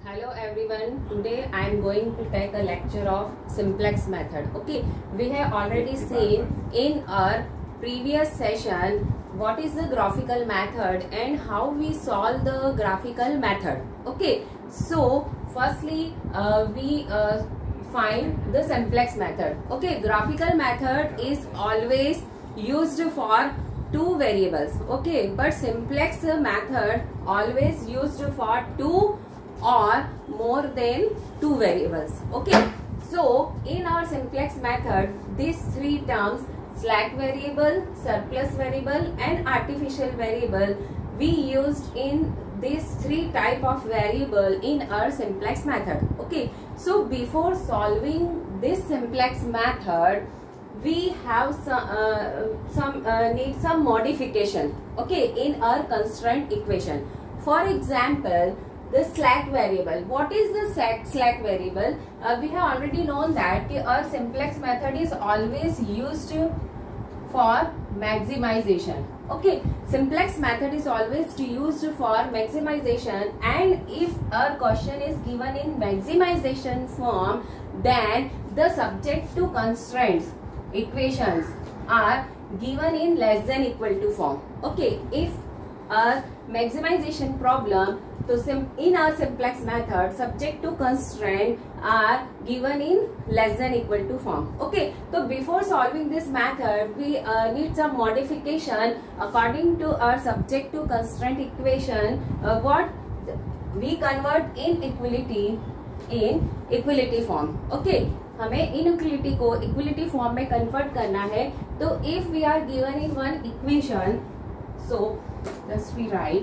Hello everyone, today I am going to take a lecture of simplex method. Okay, we have already seen in our previous session what is the graphical method and how we solve the graphical method. Okay, so firstly we find the simplex method. Okay, graphical method is always used for two variables. Okay, but simplex method always used for two or more than two variables. Okay, so in our simplex method, these three terms, slack variable, surplus variable and artificial variable, we used in these three type of variable in our simplex method. Okay, so before solving this simplex method, we have need some modification, okay, in our constraint equation. For example, the slack variable. What is the slack variable? We have already known that our simplex method is always used for maximization. Okay, simplex method is always used for maximization, and if our question is given in maximization form, then the subject to constraints equations are given in less than equal to form. Okay, if our maximization problem, so in our simplex method, subject to constraint are given in less than equal to form. Okay, so before solving this method, we need some modification according to our subject to constraint equation. What we convert inequality in equality form. Okay, हमें inequality को equality form में convert करना है. तो if we are given in one equation, so just we write,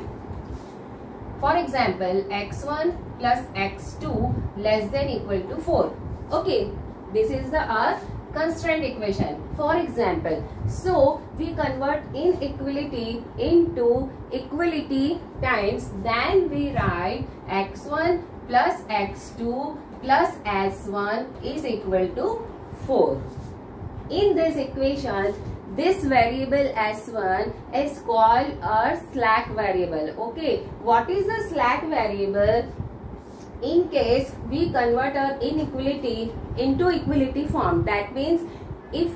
for example, x1 plus x2 less than equal to 4. Okay, this is the our constraint equation. For example, so we convert inequality into equality times, then we write x1 plus x2 plus s1 is equal to 4. In this equation, this variable s1 is called a slack variable. Okay, what is the slack variable? In case we convert our inequality into equality form, that means if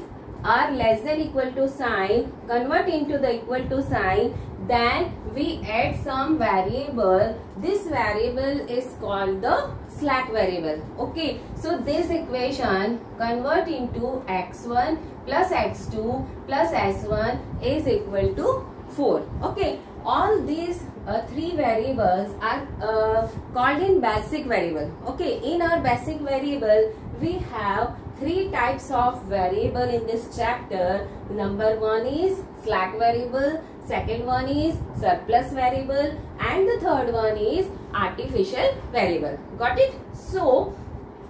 r less than equal to sign convert into the equal to sign, then we add some variable. This variable is called the slack variable. Okay, so this equation convert into x1 plus x2 plus s1 is equal to 4. Okay, all these three variables are called in basic variable. Okay, in our basic variable, we have three types of variable in this chapter. Number one is slack variable, second one is surplus variable, and the third one is artificial variable. Got it? So,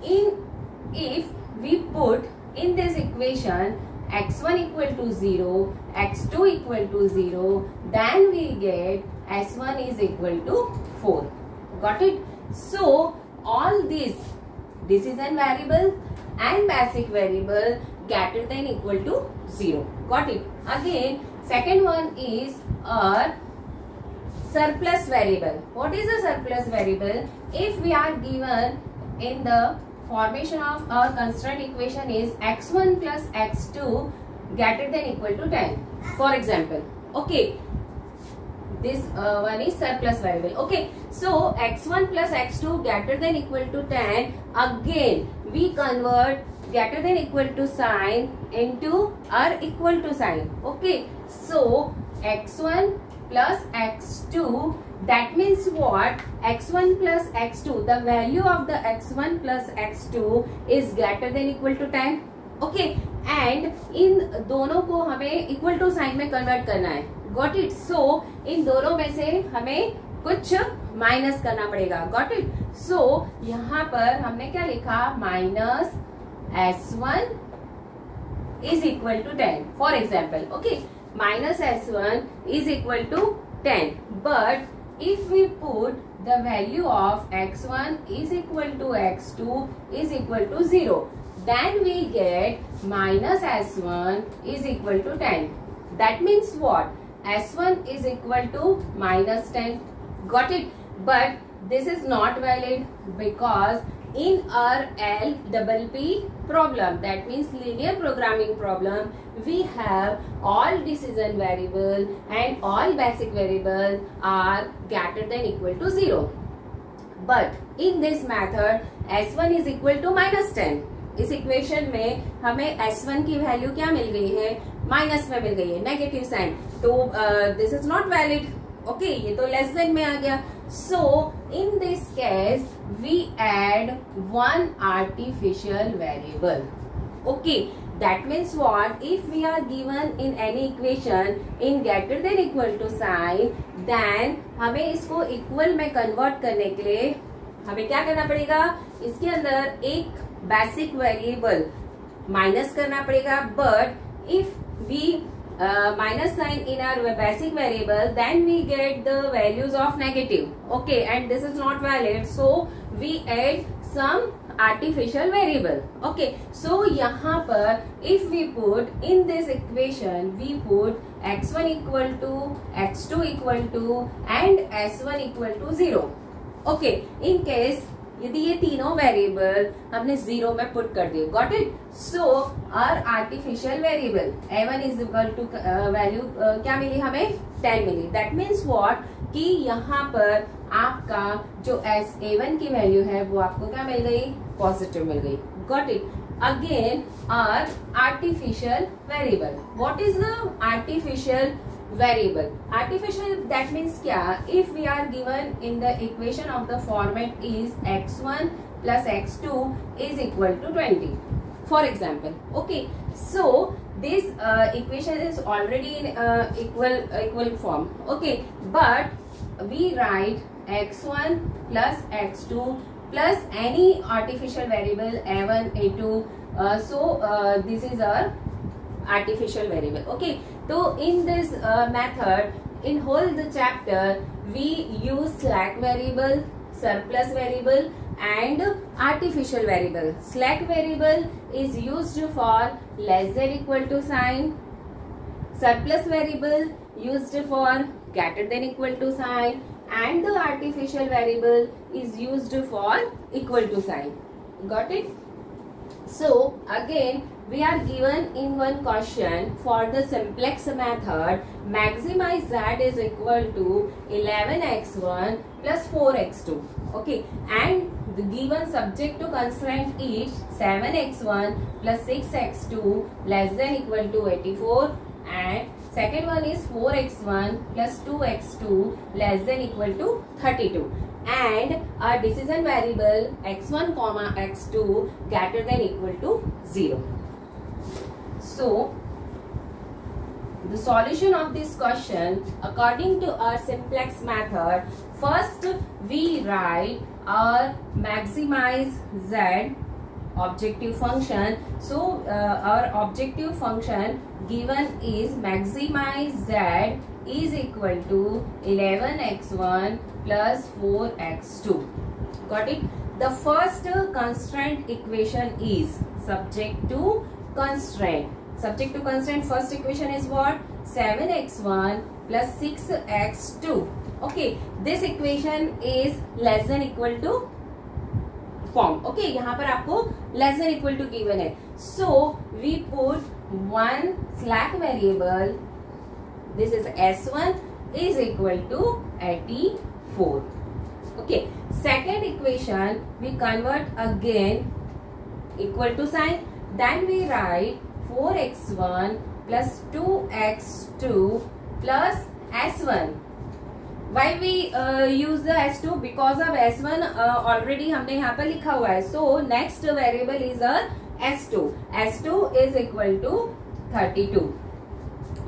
if we put in this equation x1 equal to 0, x2 equal to 0, then we get s1 is equal to 4. Got it? So, all these decision variable and basic variable greater than equal to 0. Got it? Again, second one is our surplus variable. What is a surplus variable? If we are given in the formation of our constraint equation is x1 plus x2 greater than equal to 10. For example, okay, this one is surplus variable. Okay, so x1 plus x2 greater than equal to 10. Again, we convert greater than equal to sign into our equal to sign. Okay, so x1 plus x2, that means what? x1 plus x2, the value of the x1 plus x2 is greater than equal to 10. Okay, and in दोनों को हमें equal to sign में convert करना है. Got it? So इन दोनों में से हमें कुछ माइनस करना पड़ेगा. Got it? So यहाँ पर हमने क्या लिखा? Minus s1 is equal to 10. For example, okay, minus s1 is equal to 10. But if we put the value of x1 is equal to x2 is equal to 0, then we get minus s1 is equal to 10. That means what? s1 is equal to minus 10. Got it? But this is not valid because in our LPP problem, that means linear programming problem, we have all decision variable and all basic variable are greater than equal to 0. But in this method S1 is equal to -10. इस equation में हमें S1 की value क्या मिल गई है, minus में मिल गई है, नेगेटिव साइन, तो this is not valid. Okay, ये तो लेस देन में आ गया. So in this case we add one artificial variable. Okay, that means what, if we are given in any equation in greater than equal to sign, then हमें इसको equal में convert करने के लिए हमें क्या करना पड़ेगा, इसके अंदर एक बेसिक वेरिएबल माइनस करना पड़ेगा. But if we minus sign in our basic variable, then we get the values of negative. Okay, and this is not valid, so we add some artificial variable. Okay, so यहाँ पर if we put in this equation, we put x1 equal to x2 equal to and s1 equal to 0. Okay, in case यदि ये तीनों variable हमने 0 में put कर दिए, got it. So our artificial variable a1 is equal to value क्या मिली हमें, 10 मिली. दैट मीन्स व्हाट, कि यहाँ पर आपका जो a1 की वैल्यू है वो आपको क्या मिल गई, पॉजिटिव मिल गई. Got it. Again our artificial variable. What is the artificial variable? Artificial, that means क्या, if we are given in the equation of the format is x1 plus x2 is equal to 20, for example. Okay, so this equation is already in equal form. Okay, but we write x1 plus x2 plus any artificial variable a1 a2, so this is our artificial variable. Okay, so in this method in whole the chapter we use slack variable, surplus variable and artificial variable. Slack variable is used for less than equal to sign, surplus variable used for greater than equal to sign, and the artificial variable is used for equal to sign. Got it? So again we are given in one question for the simplex method, maximize z is equal to 11x1 plus 4x2. Okay, and the given subject to constraint is 7x1 plus 6x2 less than equal to 84, and second one is 4x1 plus 2x2 less than equal to 32, and our decision variable x1 comma x2 greater than equal to 0. So the solution of this question according to our simplex method, first we write our maximize z objective function. So our objective function given is maximize z is equal to 11x1 plus 4x2. Got it? The first constraint equation is subject to constraint. Subject to constraint, first equation is what? 7x1 plus 6x2. Okay, this equation is less than equal to form. Okay, यहाँ पर आपको less than equal to given है. So we put one slack variable. This is s1 is equal to 84. Okay, second equation we convert again equal to sign. Then we write 4x1 plus 2x2 plus s1. Why we use the s2? Because of s1 already हमने यहाँ पर लिखा हुआ है. So next variable is a s2. s2 is equal to 32.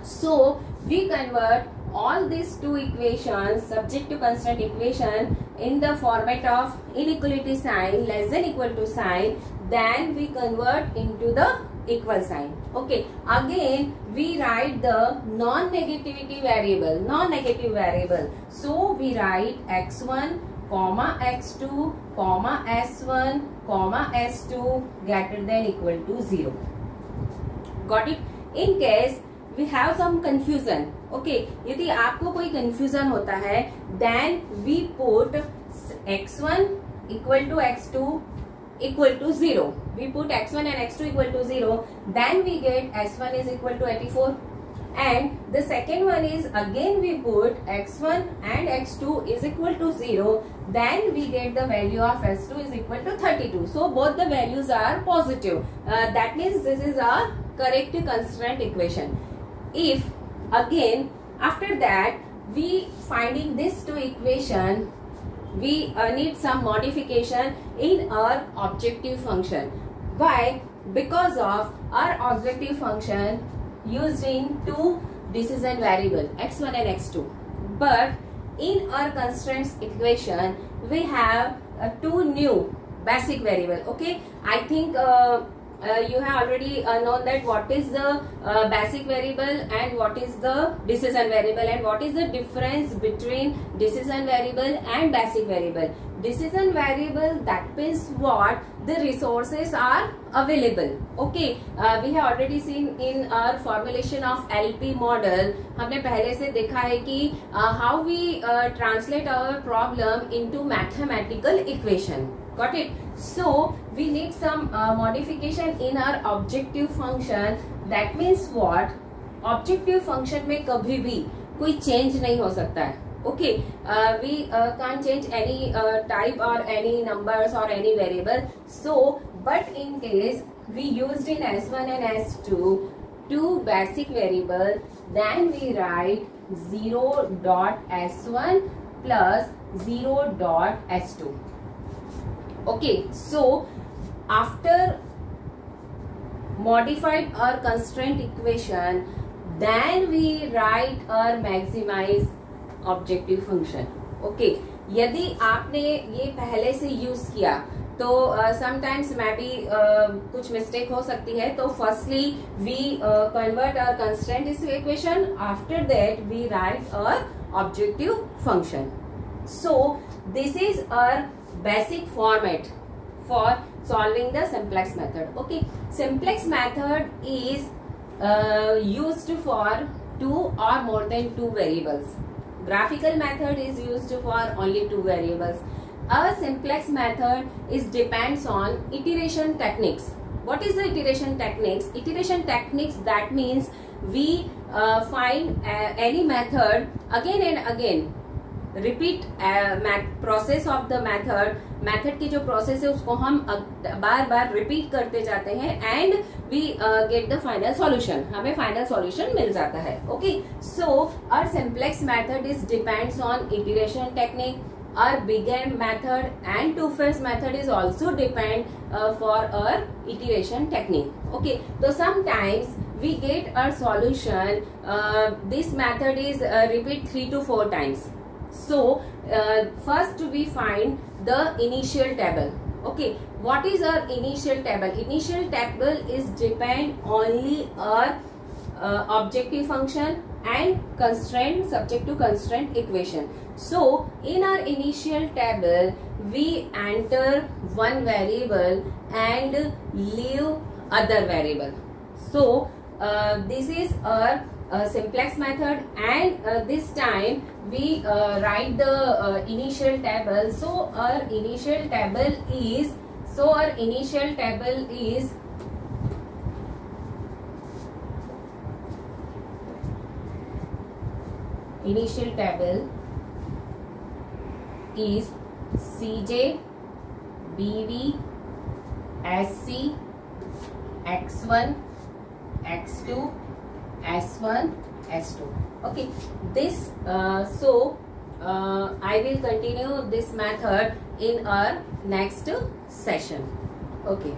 So we convert all these two equations, subject to constraint equation, in the format of inequality sign, less than equal to sign. Then we convert into the equal sign. Okay, again we write the non-negativity variable, non-negative variable. So we write x1 comma x2 comma s1 comma s2 greater than equal to 0. Got it? In case we have some confusion, okay, यदि आपको कोई confusion होता है, then we put x1 equal to x2 equal to 0. We put x1 and x2 equal to 0. Then we get s1 is equal to 84. And the second one is again we put x1 and x2 is equal to 0. Then we get the value of s2 is equal to 32. So both the values are positive. That means this is a correct constraint equation. If again after that we finding these two equation, we need some modification in our objective function. Why? Because of our objective function used in two decision variable x1 and x2, but in our constraints equation we have two new basic variable. Okay, I think you have already known that what is the basic variable and what is the decision variable, and what is the difference between decision variable and basic variable. Decision variable, that means what? The resources are available. Okay, we have already seen in our formulation of LP model, हमने पहले से देखा है कि how we translate our problem into mathematical equation. Got it? So we need some modification in our objective function. That means what? Objective function में कभी भी कोई change नहीं हो सकता है. Okay, we can't change any type or any numbers or any variable. So, but in case we used in S1 and S2 two basic variable, then we write 0.S1 plus 0.S2. Okay, so after modified our constraint equation, then we write our maximize objective function. Okay, यदि आपने ये पहले से use किया तो sometimes मैं भी कुछ मिस्टेक हो सकती है. तो firstly we convert our constraint is equation, after that we write our objective function. So this is our basic format for solving the simplex method. Okay, simplex method is used for two or more than two variables. Graphical method is used for only two variables. A simplex method is depends on iteration techniques. What is the iteration techniques? Iteration techniques, that means we find any method again and again. Repeat process of the method. Method की जो process है उसको हम बार बार repeat करते जाते हैं and we get the final solution. हमें final solution मिल जाता है. Okay, so our simplex method is depends on iteration technique. Our begin method and two-phase method is also depend for our iteration technique. Okay, so sometimes we get our solution. This method is repeat 3 to 4 times. So first we find the initial table. Okay, what is our initial table? Initial table is depend only our objective function and constraint subject to constraint equation. So in our initial table we enter one variable and leave other variable. So this is our simplex method, and this time we write the initial table. So our initial table is CJ, BV, SC, X1, X2, S1, S2. Okay, this I will continue this method in our next session. Okay.